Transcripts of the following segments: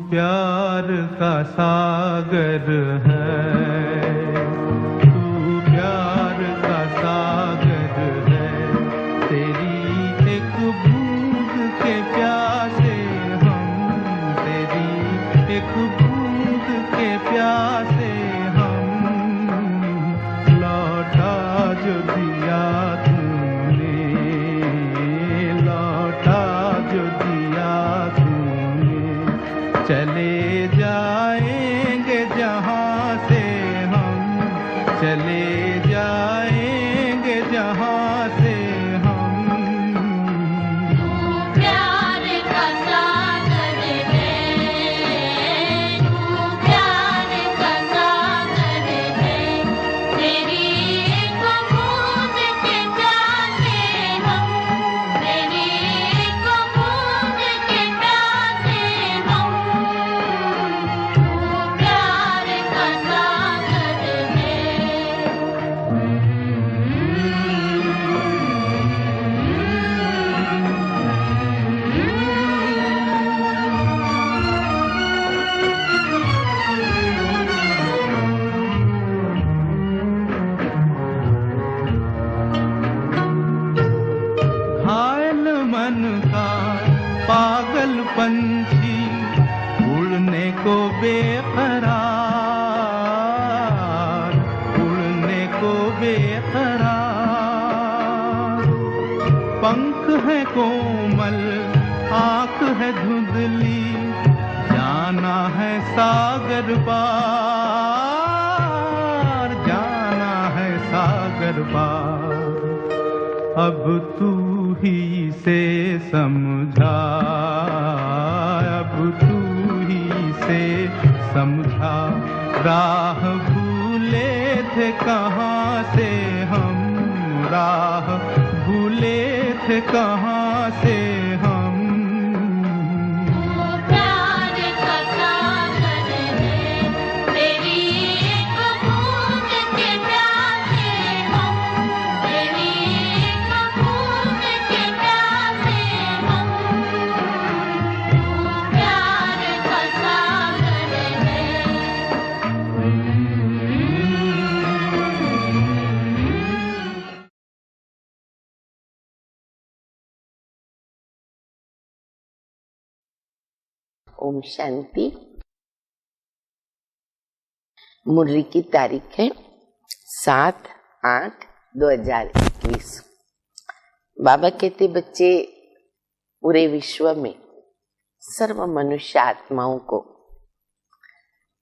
प्यार का सागर है, तू प्यार का सागर है। तेरी एक बूंद के प्यासे हम, तेरी एक बूंद के प्यासे हम। लौटा जो दिया तूने, लौटा जो दिया तूने। चले जाएंगे जहाँ से हम, चले जाएंगे जहाँ से हम। तू प्यार का सागर है, तू प्यार का सागर है। तेरी एक बूंद के प्यासे हम, तेरी एक बूंद के प्यासे हम। तू प्यार का सागर है। घायल मन का पागल पंछी, उड़ने को बेकरार, उड़ने को बेकरार। पंख है कोमल, आँख है धुंधली, जाना है सागर पार, जाना है सागर पार। अब तू ही से समझा, अब तू ही से समझा। राह भूले थे कहाँ से हम, राह भूले थे कहाँ से हम। तू प्यार का सागर है, तेरी एक बूंद के प्यासे हम, तेरी एक बूंद के प्यासे हम। तू प्यार का सागर है। ओम शांति। मुरली की तारीख है 7/8/2021। बाबा कहते बच्चे, पूरे विश्व में सर्व मनुष्य आत्माओं को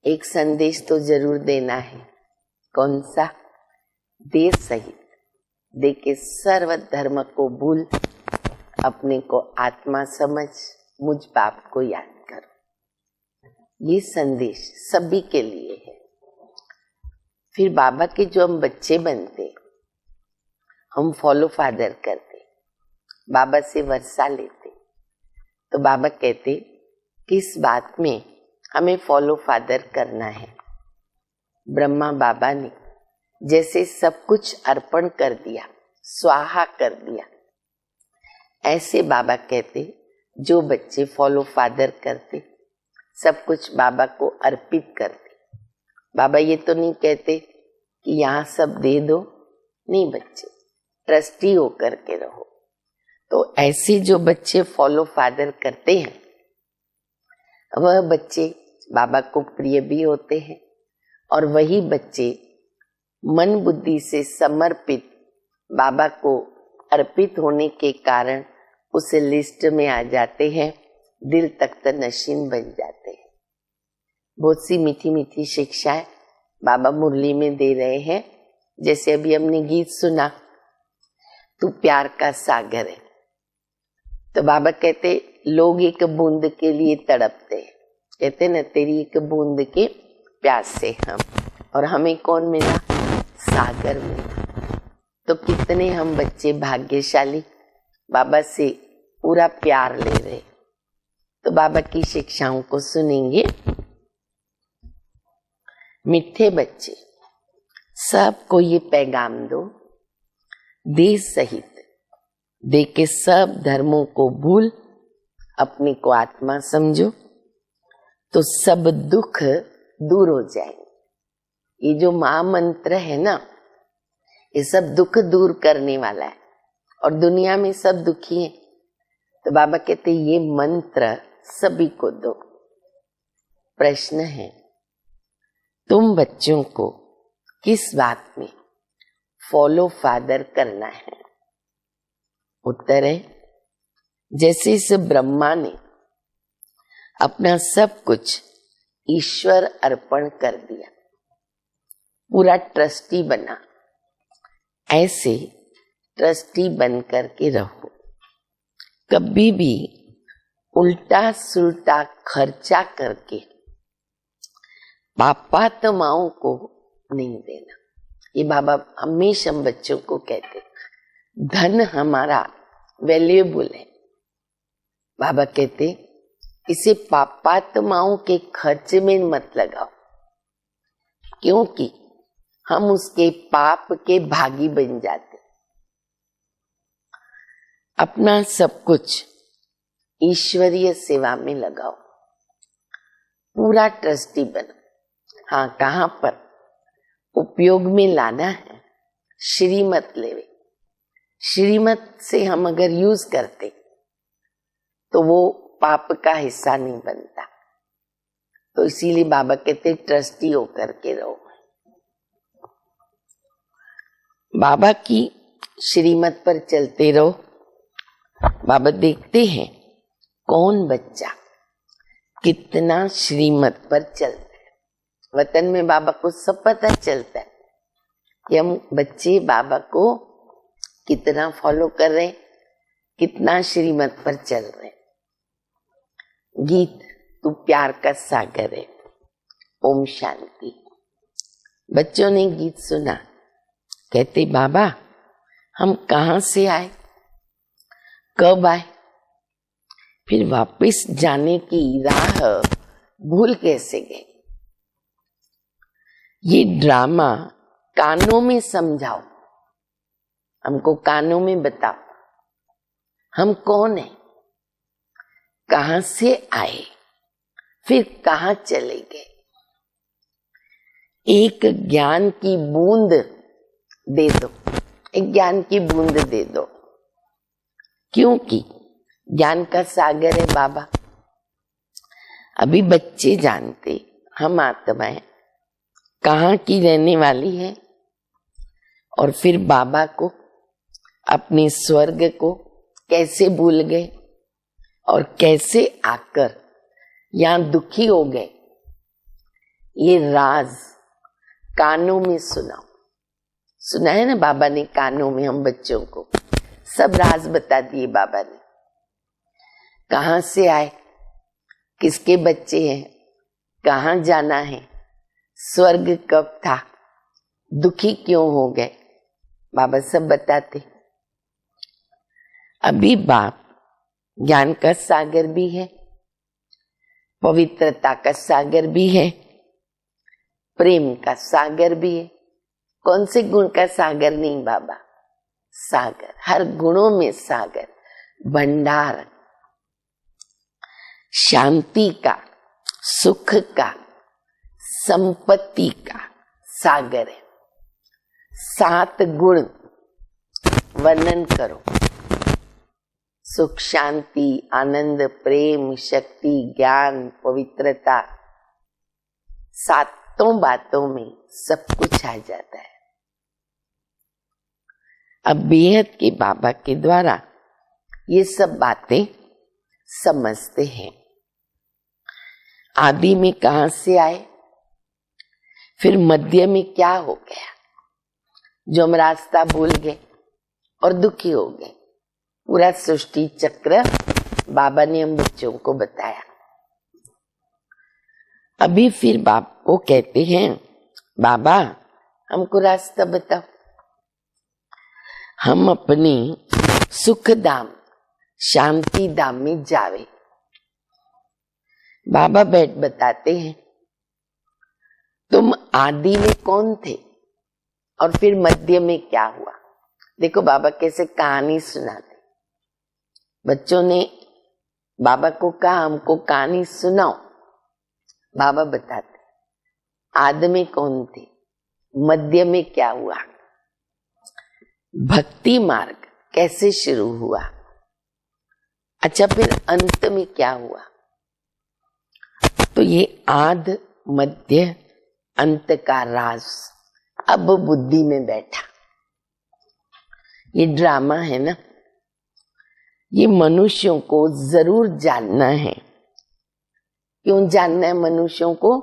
एक संदेश तो जरूर देना है। कौन सा? देश सहित दे के सर्व धर्म को भूल, अपने को आत्मा समझ, मुझ बाप को याद करो। ये संदेश सभी के लिए है। फिर बाबा के जो हम बच्चे बनते, हम फॉलो फादर करते, बाबा से वर्षा लेते, तो बाबा कहते किस बात में हमें फॉलो फादर करना है। ब्रह्मा बाबा ने जैसे सब कुछ अर्पण कर दिया, स्वाहा कर दिया, ऐसे बाबा कहते जो बच्चे फॉलो फादर करते, सब कुछ बाबा को अर्पित करते। बाबा ये तो नहीं कहते कि यहाँ सब दे दो, नहीं बच्चे, ट्रस्टी होकर के रहो। तो ऐसे जो बच्चे फॉलो फादर करते हैं, वह बच्चे बाबा को प्रिय भी होते हैं, और वही बच्चे मन बुद्धि से समर्पित बाबा को अर्पित होने के कारण उस लिस्ट में आ जाते हैं, दिल तख्त नशीन बन जाते हैं। बहुत सी मीठी मीठी शिक्षाएं बाबा मुरली में दे रहे हैं। जैसे अभी हमने गीत सुना, तू प्यार का सागर है, तो बाबा कहते लोग एक बूंद के लिए तड़पते हैं, कहते न तेरी एक बूंद के प्यास से हम, और हमें कौन मिला? सागर मिला। तो कितने हम बच्चे भाग्यशाली, बाबा से पूरा प्यार ले रहे। तो बाबा की शिक्षाओं को सुनेंगे। मिठे बच्चे, सबको ये पैगाम दो, देश सहित दे के सब धर्मों को भूल, अपने को आत्मा समझो। तो सब दुख दूर हो जाएंगे। ये जो महामंत्र है ना, ये सब दुख दूर करने वाला है, और दुनिया में सब दुखी हैं। तो बाबा कहते ये मंत्र सभी को दो। प्रश्न है, तुम बच्चों को किस बात में फॉलो फादर करना है? उत्तर है, जैसे इस ब्रह्मा ने अपना सब कुछ ईश्वर अर्पण कर दिया, पूरा ट्रस्टी बना, ऐसे ट्रस्टी बन करके रहो। कभी भी उल्टा सुल्टा खर्चा करके पापात्माओं को नहीं देना। ये बाबा हमेशा बच्चों को कहते, धन हमारा वैल्यूएबल है। बाबा कहते इसे पापात्माओं के खर्च में मत लगाओ, क्योंकि हम उसके पाप के भागी बन जाते। अपना सब कुछ ईश्वरीय सेवा में लगाओ, पूरा ट्रस्टी बनो। हाँ, कहाँ पर उपयोग में लाना है, श्रीमत लेवे। श्रीमत से हम अगर यूज करते तो वो पाप का हिस्सा नहीं बनता। तो इसीलिए बाबा कहते ट्रस्टी होकर के रहो। बाबा की श्रीमत पर चलते रहो। बाबा देखते हैं कौन बच्चा कितना श्रीमत पर चलता है। वतन में बाबा को सब पता चलता है कि हम बच्चे बाबा को कितना फॉलो कर रहे, कितना श्रीमत पर चल रहे। गीत तू प्यार का सागर है, ओम शांति। बच्चों ने गीत सुना, कहते बाबा हम कहाँ से आए, कब आए, फिर वापस जाने की राह भूल कैसे गए। ये ड्रामा कानों में समझाओ, हमको कानों में बताओ हम कौन है, कहां से आए, फिर कहां चले गए। एक ज्ञान की बूंद दे दो, एक ज्ञान की बूंद दे दो, क्योंकि ज्ञान का सागर है बाबा। अभी बच्चे जानते हम आत्माएं कहाँ की रहने वाली है, और फिर बाबा को, अपने स्वर्ग को कैसे भूल गए और कैसे आकर यहाँ दुखी हो गए। ये राज कानों में सुनाओ। सुना है ना बाबा ने कानों में, हम बच्चों को सब राज बता दिए बाबा ने। कहाँ से आए, किसके बच्चे हैं, कहाँ जाना है, स्वर्ग कब था, दुखी क्यों हो गए, बाबा सब बताते। अभी बाप ज्ञान का सागर भी है, पवित्रता का सागर भी है, प्रेम का सागर भी है। कौन से गुण का सागर नहीं बाबा, सागर, हर गुणों में सागर, भंडार, शांति का, सुख का, संपत्ति का सागर है। 7 गुण वर्णन करो, सुख, शांति, आनंद, प्रेम, शक्ति, ज्ञान, पवित्रता। 7 बातों में सब कुछ आ जाता है। अब बेहद के बाबा के द्वारा ये सब बातें समझते हैं। आदि में कहां से आए, फिर मध्य में क्या हो गया जो हम रास्ता भूल गए और दुखी हो गए। पूरा सृष्टि चक्र बाबा ने हम बच्चों को बताया। अभी फिर बाप को कहते हैं बाबा हमको रास्ता बताओ, हम अपने सुख धाम, शांति धाम में जावे। बाबा बैठ बताते हैं तुम आदि में कौन थे और फिर मध्य में क्या हुआ। देखो बाबा कैसे कहानी सुनाते। बच्चों ने बाबा को कहा हमको कहानी सुनाओ। बाबा बताते आदि में कौन थे, मध्य में क्या हुआ, भक्ति मार्ग कैसे शुरू हुआ, अच्छा फिर अंत में क्या हुआ। तो ये आद मध्य अंत का राज अब बुद्धि में बैठा। ये ड्रामा है ना, ये मनुष्यों को जरूर जानना है। क्यों जानना है मनुष्यों को?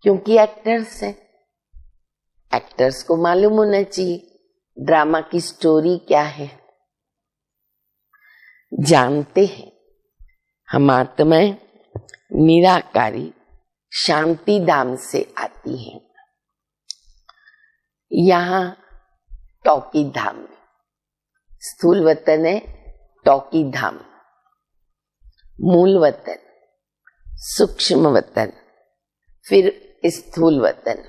क्योंकि एक्टर्स हैं, एक्टर्स को मालूम होना चाहिए ड्रामा की स्टोरी क्या है। जानते हैं हम आत्माएं निराकारी शांति धाम से आती हैं। यहाँ टॉकी धाम में स्थूल वतन है, टॉकी धाम मूल वतन, सूक्ष्म वतन, फिर स्थूल वतन,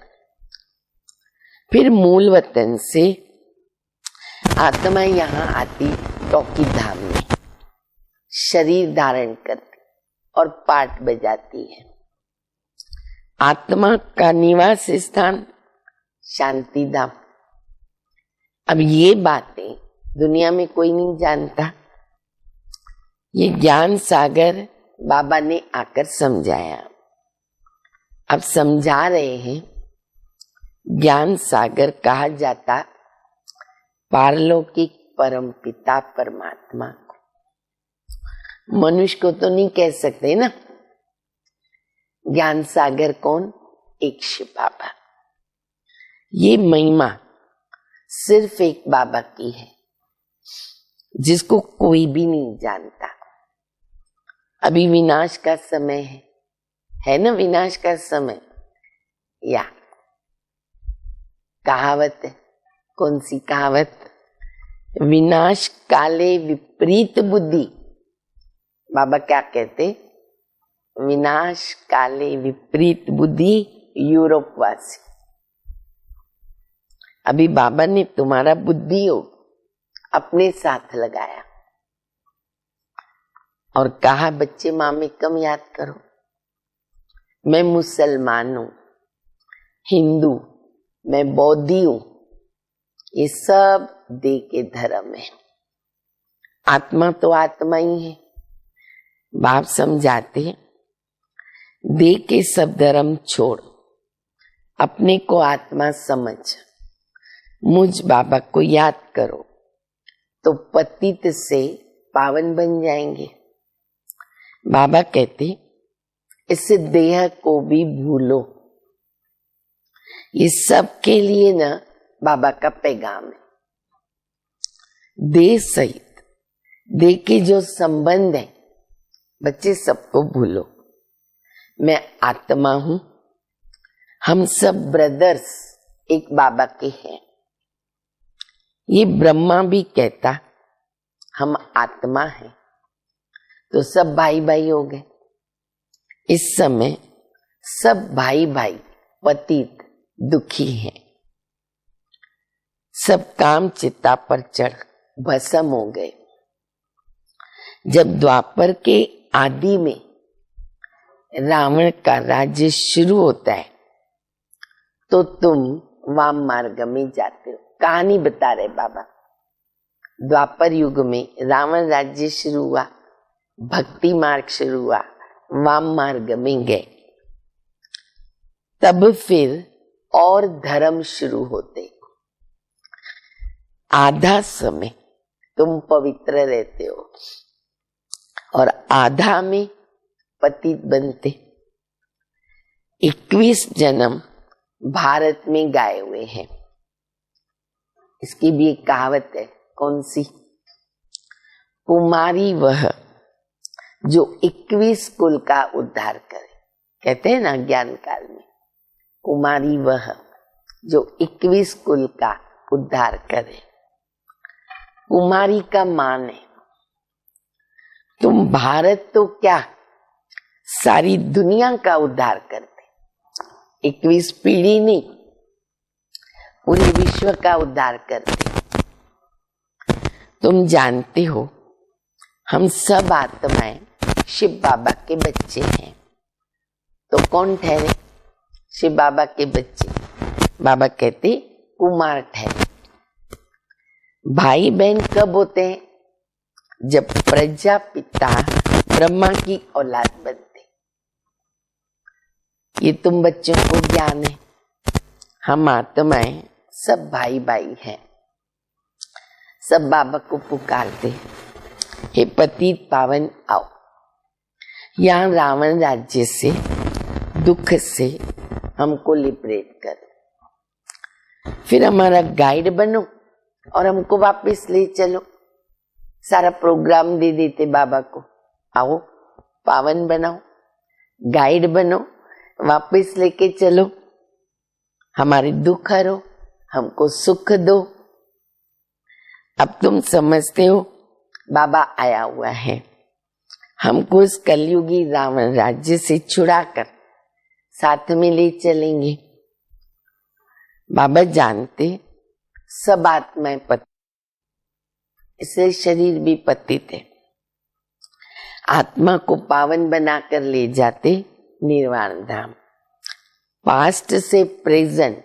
फिर मूल वतन से आत्मा यहाँ आती टॉकी धाम में, शरीर धारण करती और पाठ बजाती है। आत्मा का निवास स्थान शांति धाम। अब ये बातें दुनिया में कोई नहीं जानता, ये ज्ञान सागर बाबा ने आकर समझाया। अब समझा रहे हैं, ज्ञान सागर कहा जाता पारलौकिक परम पिता परमात्मा को। मनुष्य को तो नहीं कह सकते ना। ज्ञान सागर कौन? एक शिव बाबा। ये महिमा सिर्फ एक बाबा की है, जिसको कोई भी नहीं जानता। अभी विनाश का समय है ना, विनाश का समय। या कहावत है, कौन सी कहावत? विनाश काले विपरीत बुद्धि। बाबा क्या कहते? विनाश काले विपरीत बुद्धि यूरोप वासी। अभी बाबा ने तुम्हारा बुद्धि हो अपने साथ लगाया और कहा बच्चे मामे कम याद करो, मैं मुसलमान हूं, हिंदू, मैं बौद्धी हूं, ये सब देह के धर्म है। आत्मा तो आत्मा ही है। बाप समझाते हैं देह के सब धर्म छोड़, अपने को आत्मा समझ, मुझ बाबा को याद करो तो पतित से पावन बन जाएंगे। बाबा कहते इस देह को भी भूलो। ये सब के लिए ना बाबा का पैगाम है। देह सहित देह के जो संबंध है बच्चे सबको भूलो। मैं आत्मा हूं, हम सब ब्रदर्स एक बाबा के हैं। ये ब्रह्मा भी कहता हम आत्मा हैं, तो सब भाई भाई हो गए। इस समय सब भाई भाई पतित दुखी हैं, सब काम चिता पर चढ़ भस्म हो गए। जब द्वापर के आदि में रावण का राज्य शुरू होता है तो तुम वाम मार्ग में जाते हो। कहानी बता रहे बाबा। द्वापर युग में रावण राज्य शुरू हुआ, भक्ति मार्ग शुरू हुआ, वाम मार्ग में गए। तब फिर और धर्म शुरू होते। आधा समय तुम पवित्र रहते हो और आधा में पतित बनते। 21 जन्म भारत में गाए हुए हैं। इसकी भी एक कहावत है, कौन सी? कुमारी वह जो 21 कुल का उद्धार करे। कहते हैं ना ज्ञान काल में, कुमारी वह जो 21 कुल का उद्धार करे। कुमारी का मान है। तुम भारत तो क्या सारी दुनिया का उद्धार करते। 21 पीढ़ी नहीं, पूरे विश्व का उद्धार करते। तुम जानते हो हम सब आत्माएं शिव बाबा के बच्चे हैं। तो कौन ठहरे? शिव बाबा के बच्चे। बाबा कहते कुमार ठहरे। भाई बहन कब होते हैं? जब प्रजापिता ब्रह्मा की औलाद बनते। ये तुम बच्चों को ज्ञान है। हम आत्माएं सब भाई भाई हैं। सब बाबा को पुकारते, हे पतित पावन आओ, यहाँ रावण राज्य से, दुख से हमको लिबरेट करो। फिर हमारा गाइड बनो और हमको वापस ले चलो। सारा प्रोग्राम दे देते बाबा को, आओ पावन बनाओ, गाइड बनो, वापस लेके चलो, हमारे दुख हरो, हमको सुख दो। अब तुम समझते हो बाबा आया हुआ है, हमको इस कलयुगी रावण राज्य से छुड़ाकर साथ में ले चलेंगे। बाबा जानते सब आत्माएं पतित, इसलिए शरीर भी पतित है। आत्मा को पावन बनाकर ले जाते निर्वाण धाम, पास्ट से प्रेजेंट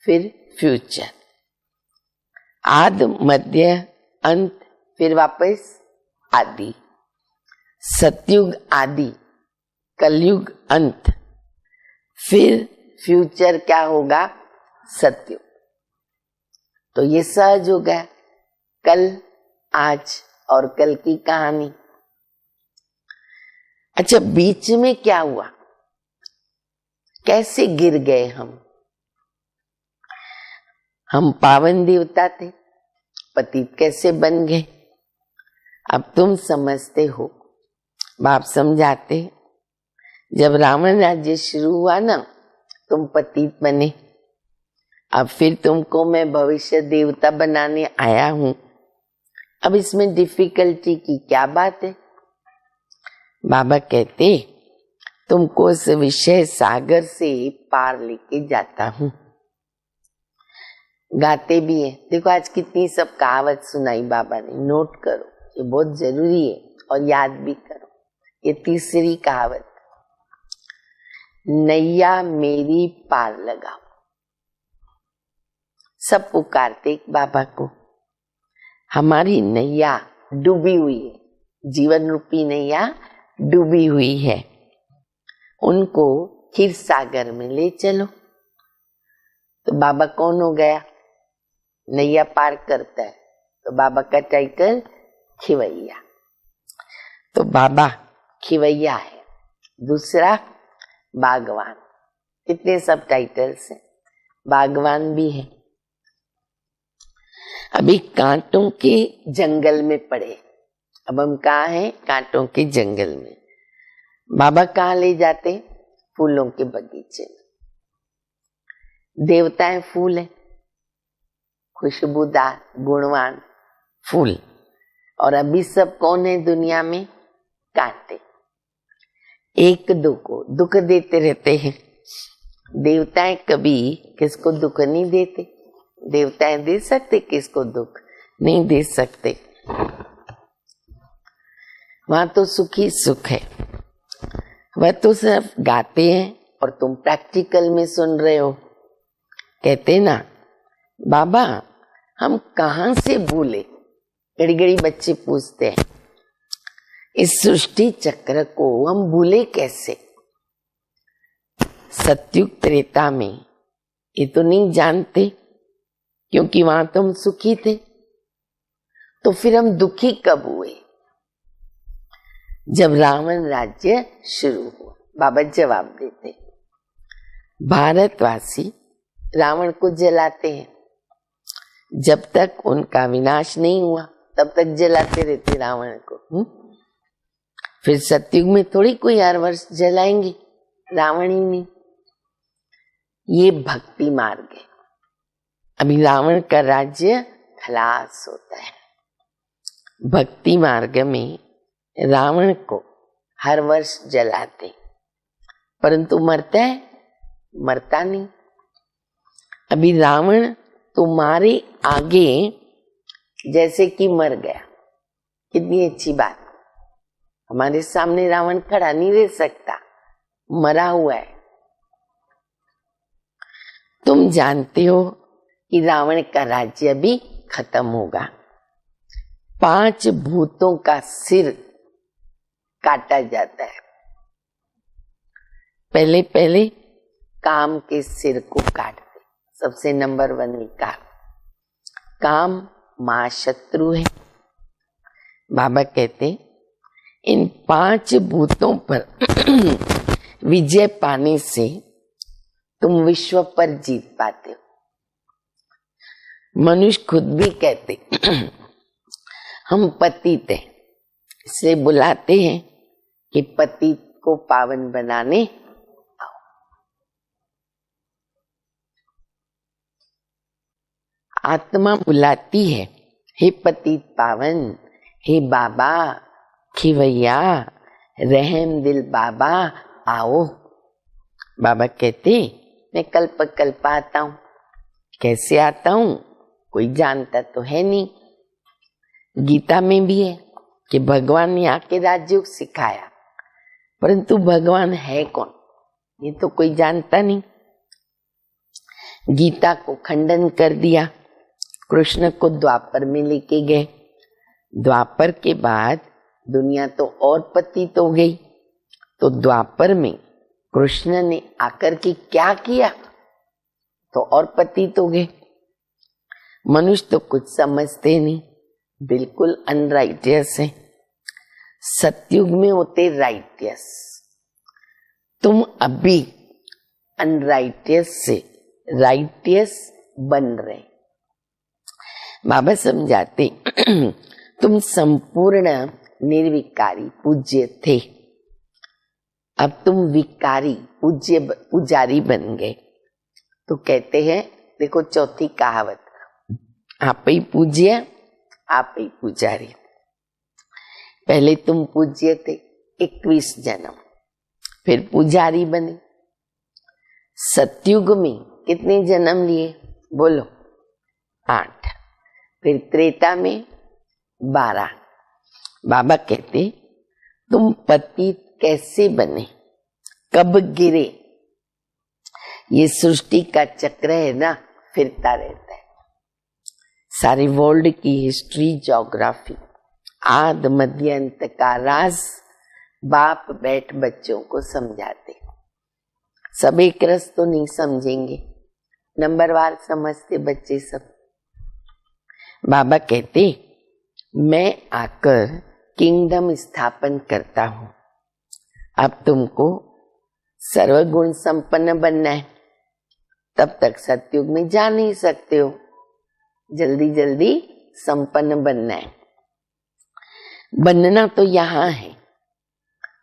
फिर फ्यूचर, आद मध्य अंत फिर वापस आदि, सतयुग आदि, कलयुग अंत, फिर फ्यूचर क्या होगा? सतयुग। तो ये सहज हो गया, कल आज और कल की कहानी। अच्छा, बीच में क्या हुआ? कैसे गिर गए हम पावन देवता थे, पतित कैसे बन गए? अब तुम समझते हो, बाप समझाते। जब रावण राज्य शुरू हुआ ना, तुम पतित बने। अब फिर तुमको मैं भविष्य देवता बनाने आया हूं। अब इसमें डिफिकल्टी की क्या बात है? बाबा कहते तुमको इस विषय सागर से पार लेके जाता हूं। गाते भी है। देखो आज कितनी सब कहावत सुनाई बाबा ने, नोट करो, ये बहुत जरूरी है और याद भी करो। ये तीसरी कहावत, नैया मेरी पार लगाओ। सब पुकारते बाबा को, हमारी नैया डूबी हुई है, जीवन रूपी नैया डूबी हुई है, उनको क्षीर सागर में ले चलो। तो बाबा कौन हो गया? नैया पार करता है, तो बाबा का टाइटल खिवैया। तो बाबा खिवैया है। दूसरा बागवान। कितने सब टाइटल्स हैं, बागवान भी है। अभी कांटों के जंगल में पड़े, अब हम कहाँ हैं? कांटों के जंगल में। बाबा कहाँ ले जाते? फूलों के बगीचे में। देवताएं फूल है, खुशबूदार गुणवान फूल। और अभी सब कौन है दुनिया में? कांटे। एक दो को दुख देते रहते हैं। देवताएं कभी किसको दुख नहीं देते। देवताएं दे सकते किसको दुख? नहीं दे सकते। वहां तो सुखी सुख है। वह तो सिर्फ गाते हैं और तुम प्रैक्टिकल में सुन रहे हो। कहते ना बाबा हम कहां से भूले? घड़ी घड़ी बच्चे पूछते हैं, इस सृष्टि चक्र को हम भूले कैसे? सतयुग त्रेता में ये तो नहीं जानते, क्योंकि वहां तो हम सुखी थे। तो फिर हम दुखी कब हुए? जब रावण राज्य शुरू हुआ। बाबा जवाब देते, भारतवासी रावण को जलाते हैं, जब तक उनका विनाश नहीं हुआ तब तक जलाते रहते रावण को। फिर सतयुग में थोड़ी कोई हर वर्ष जलाएंगे, रावण ही नहीं। ये भक्ति मार्ग है। अभी रावण का राज्य खलास होता है। भक्ति मार्ग में रावण को हर वर्ष जलाते, परंतु मरता है? मरता नहीं। अभी रावण तुम्हारे आगे जैसे कि मर गया। कितनी अच्छी बात। हमारे सामने रावण खड़ा नहीं रह सकता, मरा हुआ है। तुम जानते हो कि रावण का राज्य भी खत्म होगा। 5 भूतों का सिर काटा जाता है। पहले पहले काम के सिर को काटते। सबसे नंबर 1 विकार। काम महाशत्रु है। बाबा कहते इन 5 भूतों पर विजय पाने से तुम विश्व पर जीत पाते हो। मनुष्य खुद भी कहते हम पतित हैं, इसलिए बुलाते हैं कि पतित को पावन बनाने आओ। आत्मा बुलाती है, हे पतित पावन, हे बाबा खिवैया, रहम दिल बाबा आओ। बाबा कहते मैं कल्प कल्प आता हूं। कैसे आता हूं कोई जानता तो है नहीं। गीता में भी है कि भगवान ने आके राजयोग सिखाया, परंतु भगवान है कौन ये तो कोई जानता नहीं। गीता को खंडन कर दिया। कृष्ण को द्वापर में लेके गए। द्वापर के बाद दुनिया तो और पतित हो गई, तो द्वापर में कृष्ण ने आकर के क्या किया तो और पतित हो गए। मनुष्य तो कुछ समझते नहीं, बिल्कुल अनराइटियस है। सतयुग में होते राइटियस। तुम अभी अनराइटियस से राइटियस बन रहे। बाबा समझाते तुम संपूर्ण निर्विकारी पूज्य थे, अब तुम विकारी पूज्य पुजारी बन गए। तो कहते हैं देखो चौथी कहावत, आप ही पूज्य आप ही पुजारी। पहले तुम पूज्य थे 21 जन्म, फिर पुजारी बने। सतयुग में कितने जन्म लिए बोलो? 8। फिर त्रेता में 12। बाबा कहते तुम पतित कैसे बने, कब गिरे? ये सृष्टि का चक्र है ना, फिरता रहता है। सारी वर्ल्ड की हिस्ट्री, ज्योग्राफी, आद मध्य अंत का राज बाप बैठ बच्चों को समझाते। सब एक रस तो नहीं समझेंगे, नंबरवार समझते बच्चे सब। बाबा कहते मैं आकर किंगडम स्थापन करता हूं। अब तुमको सर्वगुण संपन्न बनना है, तब तक सतयुग में जा नहीं सकते हो। जल्दी जल्दी संपन्न बनना है। बनना तो यहाँ है,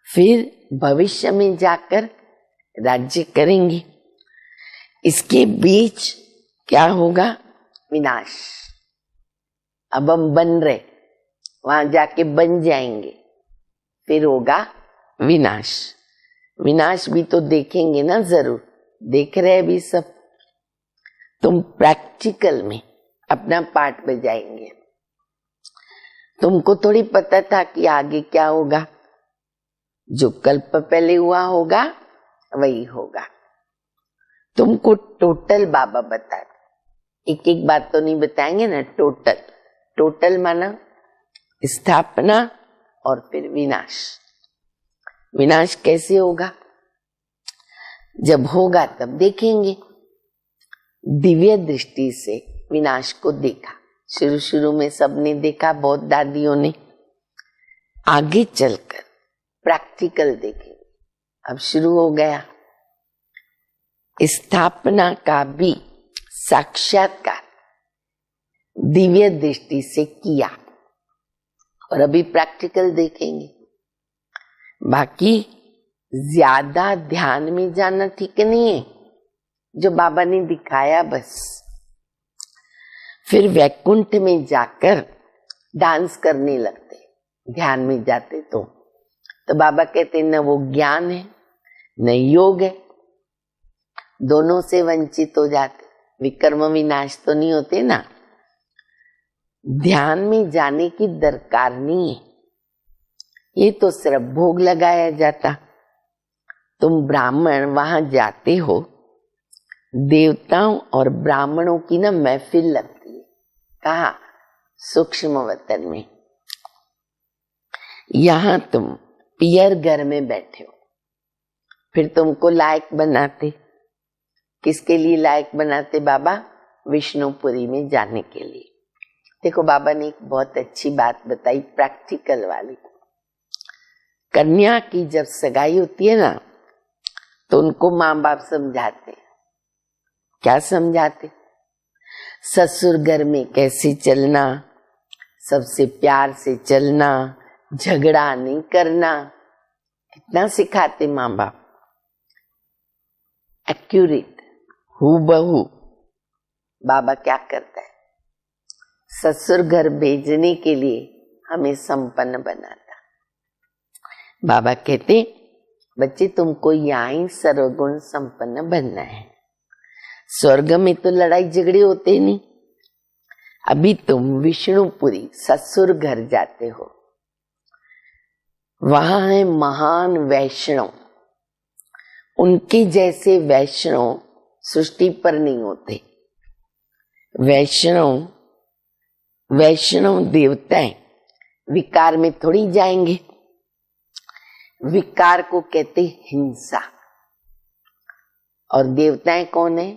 फिर भविष्य में जाकर राज्य करेंगे। इसके बीच क्या होगा? विनाश। अब हम बन रहे, वहां जाके बन जाएंगे, फिर होगा विनाश। विनाश भी तो देखेंगे ना, जरूर देख रहे भी सब। तुम प्रैक्टिकल में अपना पार्ट बजाएंगे। तुमको थोड़ी पता था कि आगे क्या होगा। जो कल्प पहले हुआ होगा वही होगा। तुमको टोटल बाबा बता, एक एक बात तो नहीं बताएंगे ना। टोटल, टोटल माना स्थापना और फिर विनाश। विनाश कैसे होगा? जब होगा तब देखेंगे। दिव्य दृष्टि से विनाश को देखा। शुरू शुरू में सबने देखा, बहुत दादियों ने। आगे चलकर प्रैक्टिकल देखेंगे। अब शुरू हो गया। स्थापना का भी साक्षात्कार दिव्य दृष्टि से किया, और अभी प्रैक्टिकल देखेंगे। बाकी ज्यादा ध्यान में जाना ठीक नहीं है, जो बाबा ने दिखाया बस। फिर वैकुंठ में जाकर डांस करने लगते, ध्यान में जाते तो बाबा कहते न वो ज्ञान है न योग है, दोनों से वंचित हो जाते। विकर्म विनाश तो नहीं होते ना। ध्यान में जाने की दरकार नहीं है, ये तो सिर्फ भोग लगाया जाता। तुम ब्राह्मण वहां जाते हो, देवताओं और ब्राह्मणों की ना महफिल लगती है। कहा? सूक्ष्म वतन में। यहां तुम पियर घर में बैठे हो, फिर तुमको लायक बनाते। किसके लिए लायक बनाते बाबा? विष्णुपुरी में जाने के लिए। देखो बाबा ने एक बहुत अच्छी बात बताई, प्रैक्टिकल वाली। कन्या की जब सगाई होती है ना, तो उनको माँ बाप समझाते। क्या समझाते? ससुर घर में कैसे चलना, सबसे प्यार से चलना, झगड़ा नहीं करना। कितना सिखाते माँ बाप। एक्यूरेट, हूबहू। बाबा क्या करता है? ससुर घर भेजने के लिए हमें संपन्न बनाता। बाबा कहते, बच्चे तुमको यहाँ ही सर्वगुण संपन्न बनना है। स्वर्ग में तो लड़ाई झगड़े होते नहीं। अभी तुम विष्णुपुरी ससुर घर जाते हो, वहां है महान वैष्णव। उनके जैसे वैष्णव सृष्टि पर नहीं होते। वैष्णव देवताएं विकार में थोड़ी जाएंगे। विकार को कहते हिंसा। और देवताएं कौन है?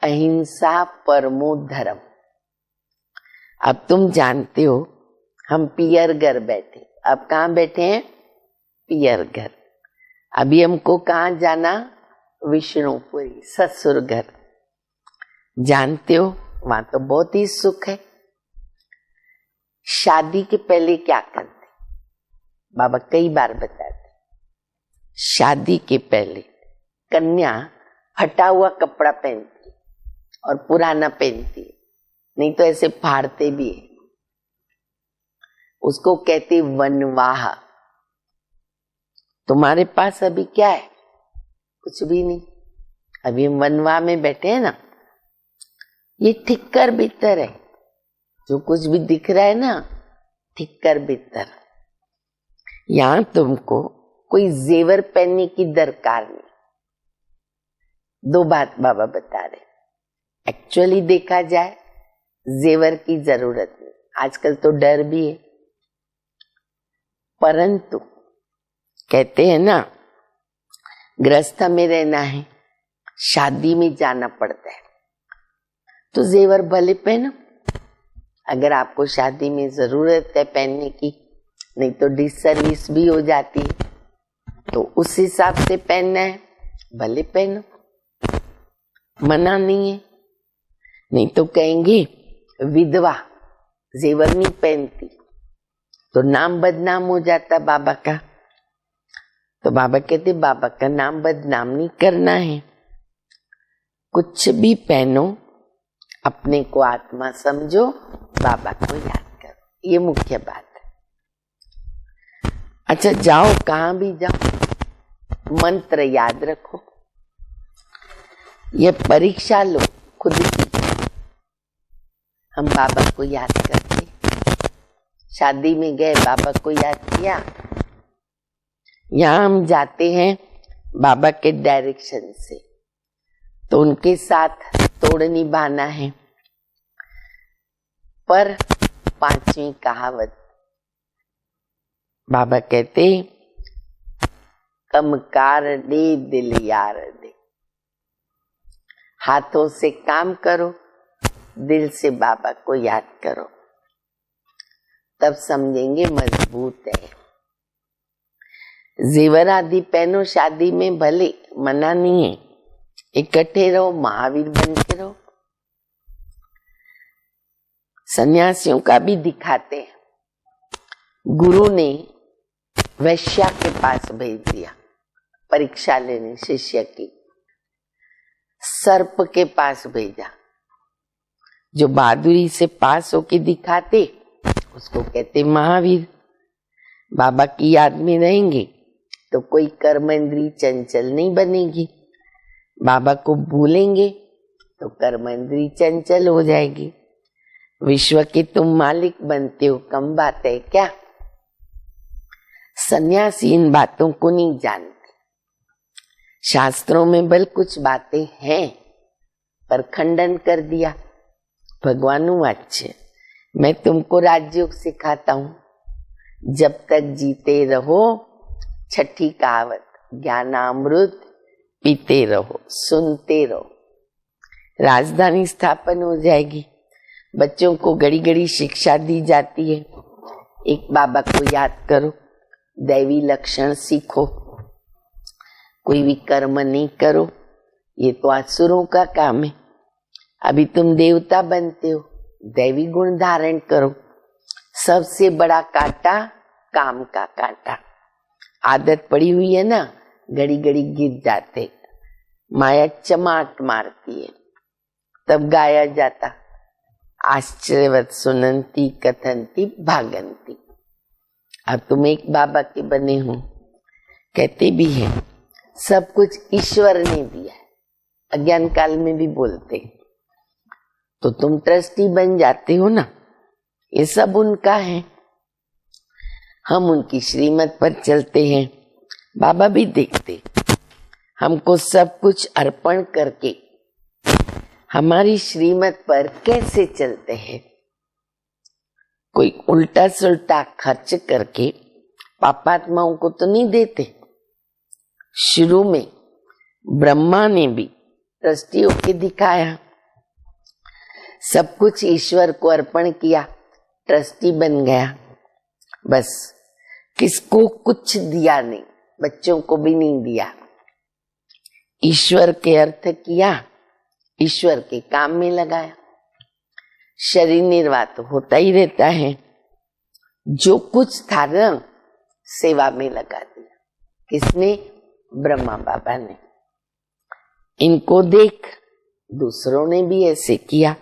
अहिंसा परमो धर्म। अब तुम जानते हो, हम पियर घर बैठे। अब कहाँ बैठे हैं? पियर घर। अभी हमको कहाँ जाना? विष्णुपुरी, ससुर घर। जानते हो वहां तो बहुत ही सुख है। शादी के पहले क्या करते? बाबा कई बार बताते। शादी के पहले कन्या फटा हुआ कपड़ा पहनती और पुराना पहनती, नहीं तो ऐसे फाड़ते भी है। उसको कहते वनवाह। तुम्हारे पास अभी क्या है? कुछ भी नहीं। अभी हम वनवाह में बैठे हैं ना। ये ठिक्कर भीतर है। जो कुछ भी दिख रहा है ना, ठिक्कर भीतर। यहां तुमको कोई जेवर पहनने की दरकार नहीं। दो बात बाबा बता रहे। एक्चुअली देखा जाए जेवर की जरूरत नहीं। आजकल तो डर भी है, परंतु कहते हैं ना, गृहस्थ में रहना है, शादी में जाना पड़ता है, तो जेवर भले पहनो। अगर आपको शादी में जरूरत है पहनने की, नहीं तो डिसर्विस भी हो जाती है, तो उस हिसाब से पहनना है, भले पहनो, मना नहीं है। नहीं तो कहेंगे विधवा जेवर नहीं पहनती, तो नाम बदनाम हो जाता बाबा का। तो बाबा कहते बाबा का नाम बदनाम नहीं करना है। कुछ भी पहनो, अपने को आत्मा समझो, बाबा को याद करो। ये मुख्य बात है। अच्छा जाओ, कहां भी जाओ, मंत्र याद रखो। ये परीक्षा लो खुद की। हम बाबा को याद करते। शादी में गए, बाबा को याद किया। यहां हम जाते हैं बाबा के डायरेक्शन से, तो उनके साथ तोड़ निभाना है। पर पांचवी कहावत बाबा कहते, कमकार दे दिल यार दे। हाथों से काम करो, दिल से बाबा को याद करो, तब समझेंगे मजबूत है। जेवर आदि पहनो शादी में, भले मना नहीं है, इकट्ठे रहो, महावीर बन के रहो। सन्यासियों का भी दिखाते हैं। गुरु ने वैश्या के पास भेज दिया परीक्षा लेने शिष्य की, सर्प के पास भेजा। जो बहादुरी से पास होके दिखाते, उसको कहते महावीर। बाबा की याद में रहेंगे तो कोई कर्मेंद्री चंचल नहीं बनेगी। बाबा को भूलेंगे तो कर्मेंद्री चंचल हो जाएगी। विश्व के तुम मालिक बनते हो, कम बात है क्या? सन्यासी इन बातों को नहीं जानते। शास्त्रों में बल कुछ बातें हैं पर खंडन कर दिया। भगवानु वाच्य मैं तुमको राजयोग सिखाता हूं। जब तक जीते रहो छठी कहावत ज्ञानामृत पीते रहो, सुनते रहो। राजधानी स्थापन हो जाएगी। बच्चों को घड़ी घड़ी शिक्षा दी जाती है। एक बाबा को याद करो, दैवी लक्षण सीखो, कोई भी कर्म नहीं करो, ये तो असुरों का काम है। अभी तुम देवता बनते हो, दैवी गुण धारण करो। सबसे बड़ा कांटा काम का कांटा। आदत पड़ी हुई है ना, घड़ी घड़ी गिर जाते, माया चमाट मारती है। तब गाया जाता आश्चर्यवत सुनंती कथंती भागंती। अब तुम एक बाबा के बने हो, कहते भी हैं सब कुछ ईश्वर ने दिया है। अज्ञान काल में भी बोलते, तो तुम ट्रस्टी बन जाते हो ना, ये सब उनका है। हम उनकी श्रीमत पर चलते हैं। बाबा भी देखते हमको सब कुछ अर्पण करके हमारी श्रीमत पर कैसे चलते हैं। कोई उल्टा सुल्टा खर्च करके पापात्माओं को तो नहीं देते। शुरू में ब्रह्मा ने भी ट्रस्टी होके दिखाया, सब कुछ ईश्वर को अर्पण किया, ट्रस्टी बन गया। बस किसको कुछ दिया नहीं, बच्चों को भी नहीं दिया। ईश्वर के अर्थ किया, ईश्वर के काम में लगाया। शरीर निर्वाह तो होता ही रहता है। जो कुछ था ना, सेवा में लगा दिया। किसने? ब्रह्मा बाबा ने। इनको देख दूसरों ने भी ऐसे किया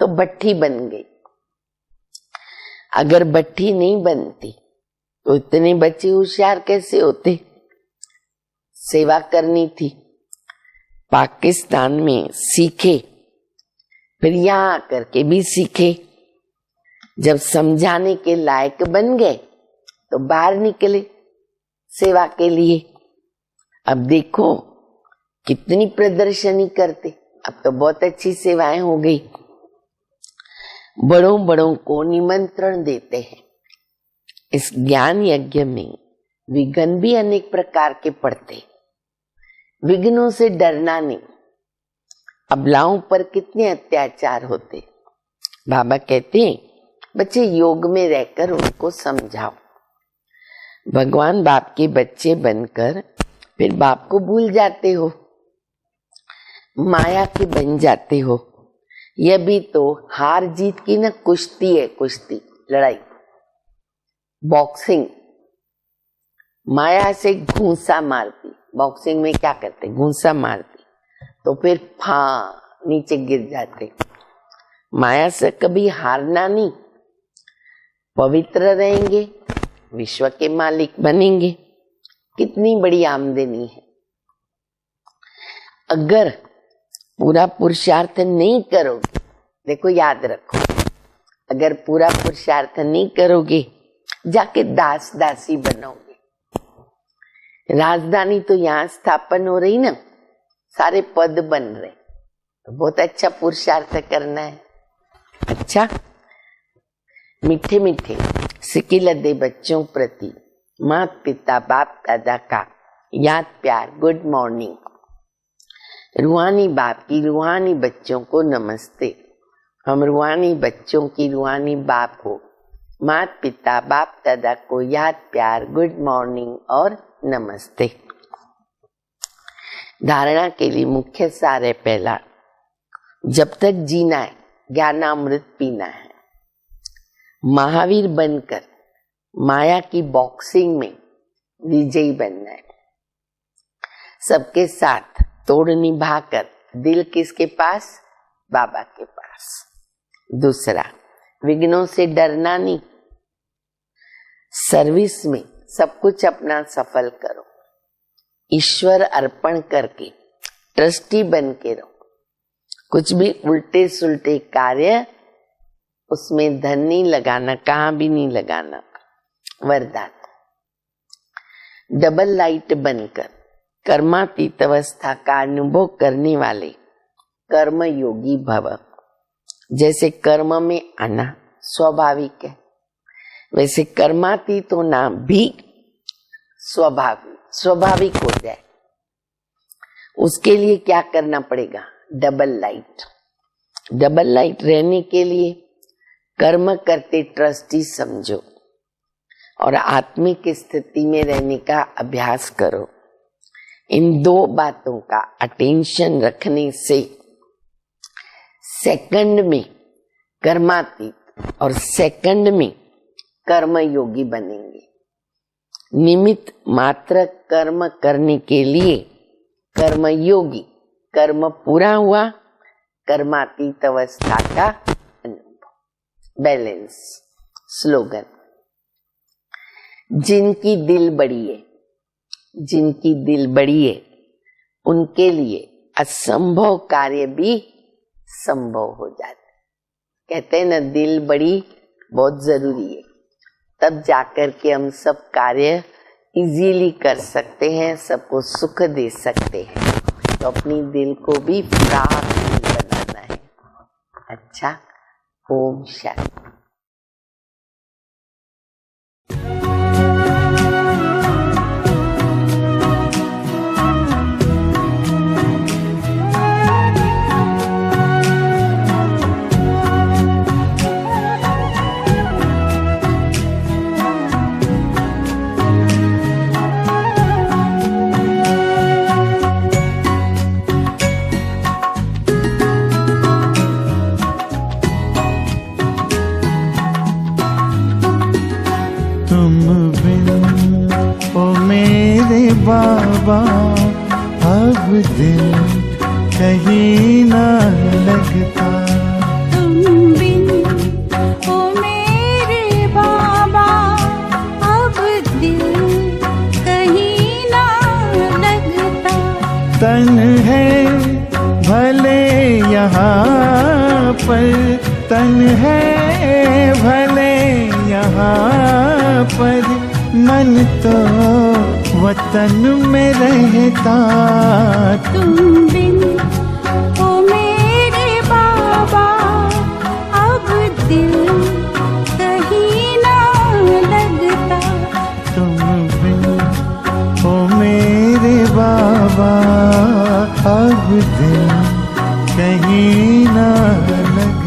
तो भट्ठी बन गई। अगर भट्ठी नहीं बनती तो इतने बच्चे होशियार कैसे होते? सेवा करनी थी। पाकिस्तान में सीखे, फिर यहाँ करके भी सीखे। जब समझाने के लायक बन गए तो बाहर निकले सेवा के लिए। अब देखो कितनी प्रदर्शनी करते। अब तो बहुत अच्छी सेवाएं हो गई। बड़ों बड़ों को निमंत्रण देते हैं। इस ज्ञान यज्ञ में विघ्न भी अनेक प्रकार के पड़ते। विघ्नों से डरना नहीं। अबलाओं पर कितने अत्याचार होते। बाबा कहते हैं बच्चे योग में रहकर उनको समझाओ। भगवान बाप के बच्चे बनकर फिर बाप को भूल जाते हो, माया के बन जाते हो। यह भी तो हार जीत की ना कुश्ती है, कुश्ती लड़ाई, बॉक्सिंग। माया से घूंसा मारती। बॉक्सिंग में क्या करते? घूंसा मारती तो फिर नीचे गिर जाते। माया से कभी हारना नहीं। पवित्र रहेंगे, विश्व के मालिक बनेंगे। कितनी बड़ी आमदनी है। अगर पूरा पुरुषार्थ नहीं करोगे, देखो याद रखो, अगर पूरा पुरुषार्थ नहीं करोगे जाके दास दासी बनोगे। राजधानी तो यहाँ स्थापन हो रही ना, सारे पद बन रहे, तो बहुत अच्छा पुरुषार्थ करना है। अच्छा, मीठे मीठे सिकिलदे बच्चों प्रति माता पिता बाप दादा का याद प्यार, गुड मॉर्निंग। रूहानी बाप की रूहानी बच्चों को नमस्ते। हम रूहानी बच्चों की रूहानी बाप को माता पिता बाप दादा को याद प्यार, गुड मॉर्निंग और नमस्ते। धारणा के लिए मुख्य सार है पहला, जब तक जीना है ज्ञानामृत पीना है। महावीर बनकर माया की बॉक्सिंग में विजयी बनना है। सबके साथ तोड़ निभाकर दिल किसके पास? बाबा के पास। दूसरा, विघ्नों से डरना नहीं। सर्विस में सब कुछ अपना सफल करो। ईश्वर अर्पण करके ट्रस्टी बन के रहो। कुछ भी उल्टे सुल्टे कार्य उसमें धन नहीं लगाना, कहाँ भी नहीं लगाना। वरदान, डबल लाइट बनकर कर्मातीत अवस्था का अनुभव करने वाले कर्म योगी भव। जैसे कर्म में आना स्वाभाविक है, वैसे कर्मातीत होना भी स्वाभाविक हो जाए। उसके लिए क्या करना पड़ेगा? डबल लाइट रहने के लिए कर्म करते ट्रस्टी समझो और आत्मिक स्थिति में रहने का अभ्यास करो। इन दो बातों का अटेंशन रखने से सेकंड में कर्मातीत और सेकंड में कर्म योगी बनेंगे। निमित्त मात्र कर्म करने के लिए कर्म योगी, कर्म पूरा हुआ, कर्मातीत अवस्था का अनुभव। Balance slogan. जिनकी दिल बड़ी है उनके लिए असंभव कार्य भी संभव हो जाते। कहते हैं ना, दिल बड़ी बहुत जरूरी है, तब जाकर के हम सब कार्य इजीली कर सकते हैं, सबको सुख दे सकते हैं। तो अपनी दिल को भी प्राप्त बनाना है। अच्छा, ओम शांति। बाबा अब दिल कहीं ना लगता। तुम बिन ओ मेरे बाबा अब दिल कहीं ना लगता। तन है भले यहाँ पर, तन है भले यहाँ पर, मन तो वतन में रहता। तुम बिन ओ मेरे बाबा अब दिल कहीं ना लगता। तुम बिन ओ मेरे बाबा अब दिल कहीं ना लगता।